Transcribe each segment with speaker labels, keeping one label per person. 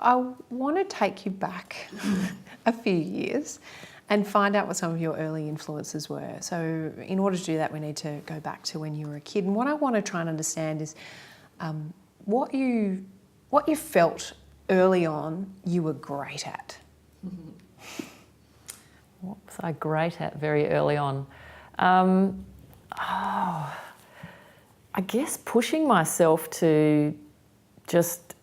Speaker 1: I want to take you back a few years and find out what some of your early influences were. So in order to do that, we need to go back to when you were a kid. And what I want to try and understand is what you felt early on you were great at.
Speaker 2: What was I great at very early on? I guess pushing myself to just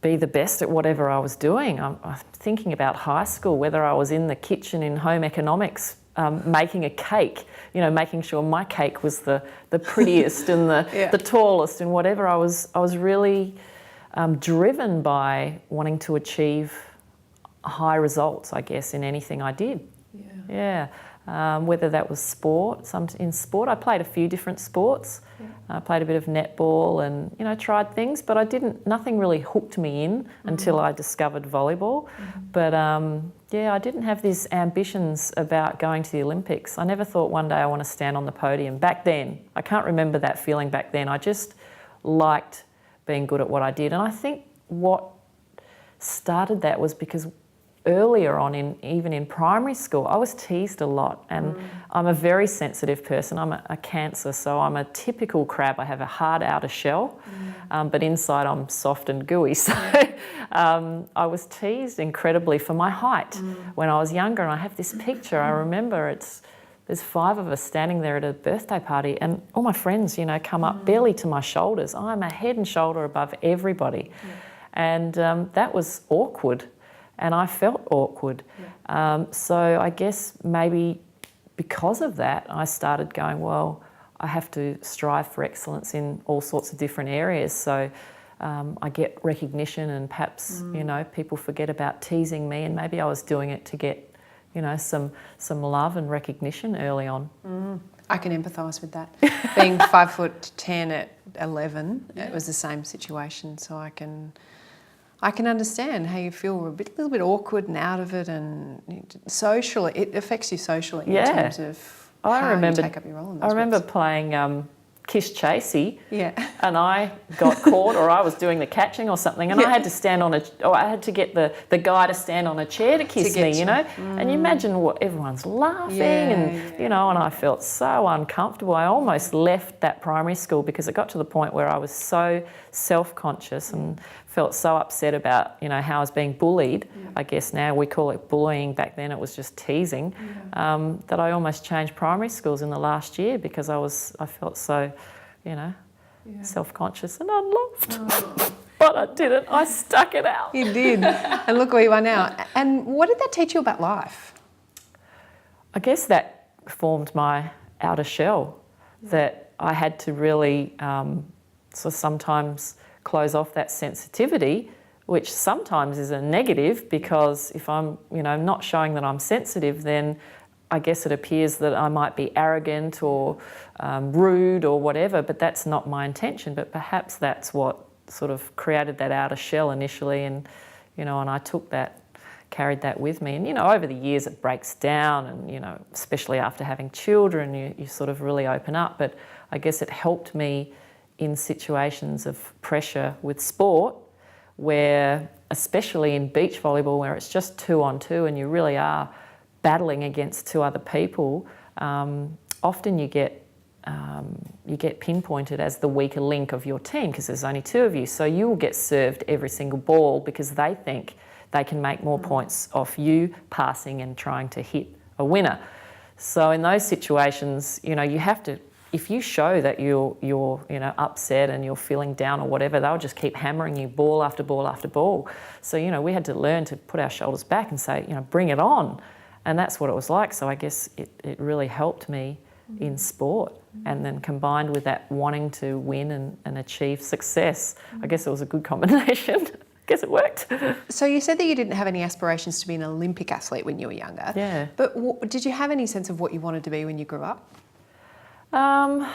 Speaker 2: be the best at whatever I was doing. I'm thinking about high school, whether I was in the kitchen in home economics making a cake, making sure my cake was the prettiest and the tallest and whatever. I was really driven by wanting to achieve high results, I guess, in anything I did. Yeah. Whether that was sport. In sport, I played a few different sports. I played a bit of netball and, tried things, but nothing really hooked me in until I discovered volleyball. But I didn't have these ambitions about going to the Olympics. I never thought one day I want to stand on the podium. Back then, I can't remember that feeling back then. I just liked being good at what I did. And I think what started that was because earlier on, even in primary school, I was teased a lot, and I'm a very sensitive person. I'm a Cancer, so I'm a typical crab. I have a hard outer shell, but inside I'm soft and gooey. So I was teased incredibly for my height when I was younger, and I have this picture. I remember there's 5 of us standing there at a birthday party, and all my friends, come up barely to my shoulders. I'm a head and shoulder above everybody, and that was awkward. And I felt awkward. So I guess maybe because of that, I started going, well, I have to strive for excellence in all sorts of different areas. So I get recognition, and perhaps, people forget about teasing me, and maybe I was doing it to get, some love and recognition early on.
Speaker 1: I can empathise with that. Being 5'10" at 11, it was the same situation, so I can understand how you feel a little bit awkward and out of it, and socially, it affects you socially in terms of how you take up your role in those
Speaker 2: I remember playing Kiss Chasey, and I got caught, or I was doing the catching or something, and I had to stand on I had to get the guy to stand on a chair to kiss me, and you imagine what everyone's laughing, and I felt so uncomfortable. I almost left that primary school because it got to the point where I was so self-conscious and felt so upset about, how I was being bullied. I guess now we call it bullying. Back then it was just teasing. That I almost changed primary schools in the last year because I felt so, self-conscious and unloved. But I didn't. I stuck it out.
Speaker 1: You did. And look where you are now. And what did that teach you about life?
Speaker 2: I guess that formed my outer shell, that I had to really sometimes close off that sensitivity, which sometimes is a negative, because if I'm, not showing that I'm sensitive, then I guess it appears that I might be arrogant or rude or whatever, but that's not my intention. But perhaps that's what sort of created that outer shell initially, and and I carried that with me. And over the years it breaks down, and especially after having children, you sort of really open up. But I guess it helped me in situations of pressure with sport, where, especially in beach volleyball, where it's just 2-on-2 and you really are battling against 2 other people, often you get pinpointed as the weaker link of your team because there's only 2 of you. So you will get served every single ball because they think they can make more points off you passing and trying to hit a winner. So in those situations, you have to, if you show that you're upset and you're feeling down or whatever, they'll just keep hammering you ball after ball after ball. So, we had to learn to put our shoulders back and say, bring it on. And that's what it was like. So I guess it really helped me in sport. And then combined with that wanting to win and achieve success, I guess it was a good combination. I guess it worked.
Speaker 1: So you said that you didn't have any aspirations to be an Olympic athlete when you were younger.
Speaker 2: Yeah.
Speaker 1: But did you have any sense of what you wanted to be when you grew up?
Speaker 2: Not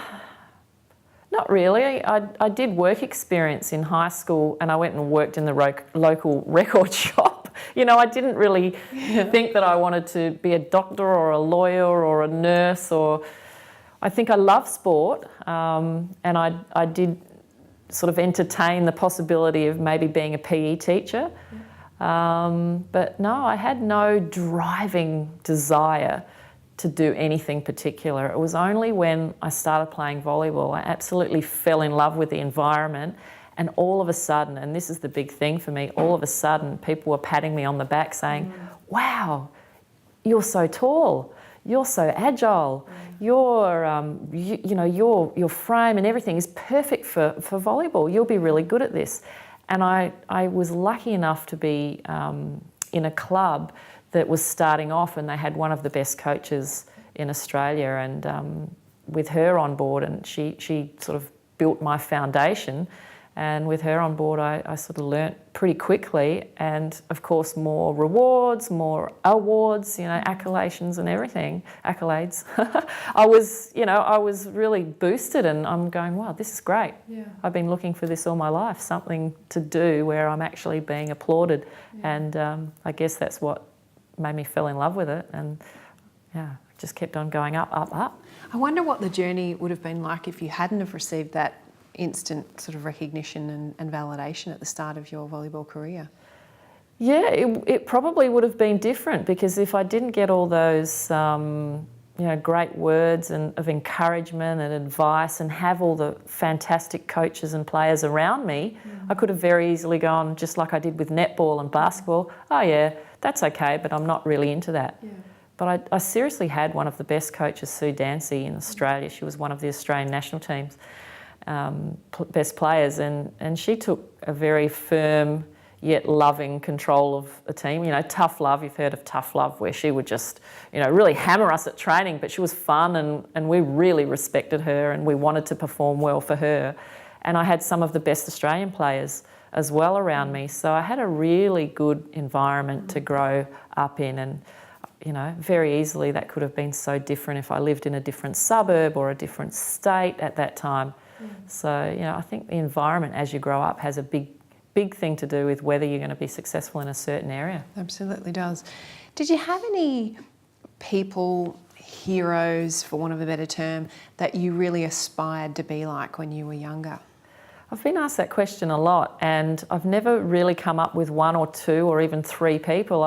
Speaker 2: really. I did work experience in high school, and I went and worked in the local record shop. I didn't really think that I wanted to be a doctor or a lawyer or a nurse, or I think I love sport, and I did sort of entertain the possibility of maybe being a PE teacher. But no, I had no driving desire to do anything particular. It was only when I started playing volleyball, I absolutely fell in love with the environment, and all of a sudden, and this is the big thing for me, all of a sudden people were patting me on the back saying, wow, you're so tall, you're so agile, your frame and everything is perfect for volleyball, you'll be really good at this. And I was lucky enough to be in a club that was starting off, and they had one of the best coaches in Australia, and with her on board, and she sort of built my foundation, and with her on board I sort of learnt pretty quickly, and of course more rewards, more awards, accolades and everything, accolades. I was really boosted, and I'm going, wow, this is great. Yeah. I've been looking for this all my life, something to do where I'm actually being applauded, and I guess that's what made me fall in love with it, and just kept on going up, up, up.
Speaker 1: I wonder what the journey would have been like if you hadn't have received that instant sort of recognition and validation at the start of your volleyball career.
Speaker 2: Yeah, it probably would have been different, because if I didn't get all those great words of encouragement and advice, and have all the fantastic coaches and players around me, I could have very easily gone, just like I did with netball and basketball, oh yeah, that's okay, but I'm not really into that. Yeah. But I seriously had one of the best coaches, Sue Dancy, in Australia. She was one of the Australian national team's best players, and she took a very firm yet loving control of a team. Tough love, you've heard of tough love, where she would just, really hammer us at training, but she was fun, and we really respected her, and we wanted to perform well for her. And I had some of the best Australian players as well around me, so I had a really good environment to grow up in, and very easily that could have been so different if I lived in a different suburb or a different state at that time. So, I think the environment as you grow up has a big thing to do with whether you're going to be successful in a certain area.
Speaker 1: Absolutely does. Did you have any people, heroes, for want of a better term, that you really aspired to be like when you were younger?
Speaker 2: I've been asked that question a lot, and I've never really come up with one or two or even three people.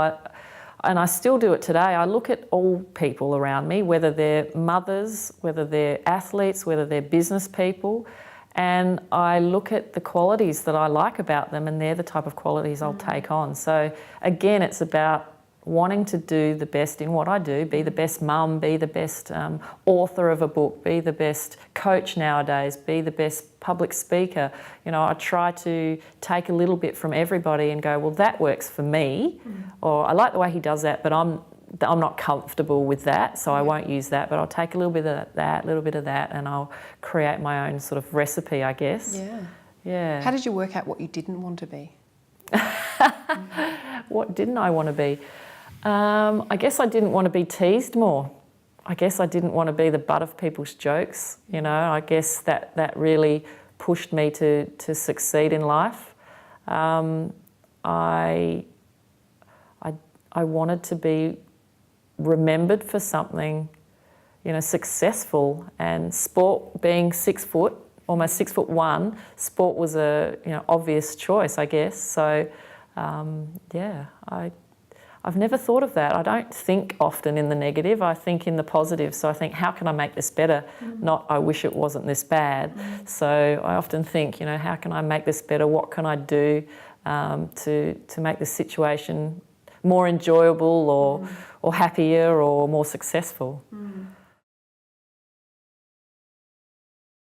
Speaker 2: And I still do it today. I look at all people around me, whether they're mothers, whether they're athletes, whether they're business people, and I look at the qualities that I like about them, and they're the type of qualities I'll take on. So again, it's about wanting to do the best in what I do, be the best mum, be the best author of a book, be the best coach nowadays, be the best public speaker. I try to take a little bit from everybody and go, well, that works for me, or I like the way he does that, but I'm not comfortable with that, so I won't use that, but I'll take a little bit of that, a little bit of that, and I'll create my own sort of recipe, I guess. Yeah.
Speaker 1: How did you work out what you didn't want to be?
Speaker 2: What didn't I want to be? I guess I didn't want to be teased more. I guess I didn't want to be the butt of people's jokes. I guess that really pushed me to succeed in life. I wanted to be remembered for something, successful, and sport, being 6 foot, almost 6'1", sport was a obvious choice, I guess. So I've never thought of that. I don't think often in the negative, I think in the positive. So I think, how can I make this better? Not, I wish it wasn't this bad. So I often think, how can I make this better? What can I do to make the situation more enjoyable or happier or more successful?